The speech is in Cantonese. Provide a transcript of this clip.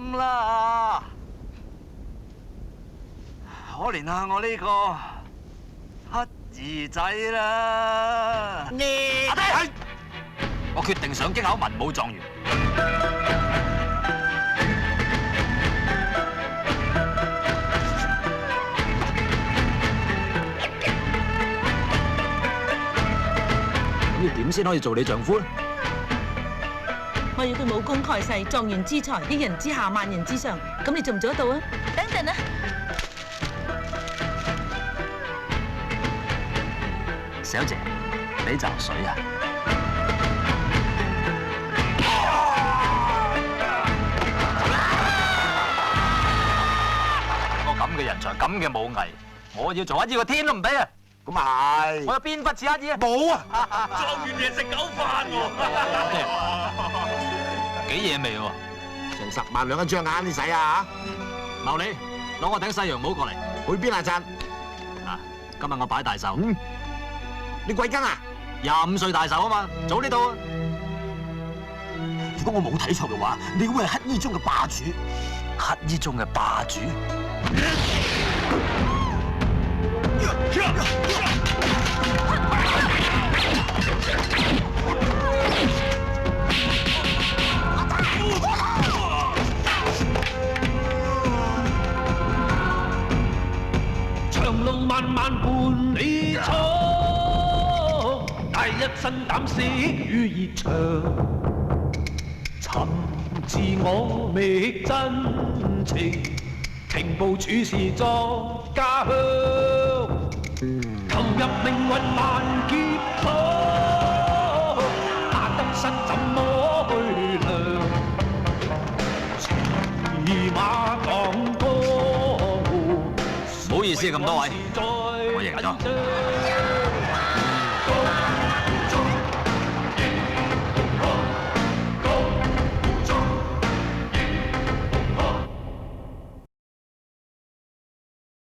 心啦！可憐下我呢個乞兒仔啦！你阿爹，我決定上京考文武狀元。咁要點先可以做你丈夫咧？我要佢武功蓋世，狀元之才，一人之下，萬人之上。咁你做唔做得到啊？等陣啊！小姐，你就水啊！我咁嘅人才，咁嘅武藝，我要做乞兒個天都唔俾啊！咁係，我有邊忽似乞兒啊？冇啊！狀元爺食狗飯喎，幾嘢味喎！成10萬兩一張啊！你使啊茂利，攞我頂西洋帽過嚟。去邊啊？陣嗱，今日我擺大壽，你貴庚啊25歲大壽啊嘛，早啲到啊！如果我冇睇錯嘅話，你會係乞兒中嘅霸主。乞兒中嘅霸主。長路漫漫伴你闖，帶一身膽識與熱腸，尋自我覓真情，情報處事作家鄉，投入命運萬劫途，打得失怎麼去量？騎馬當歌。唔好意思咁多位，我贏咗。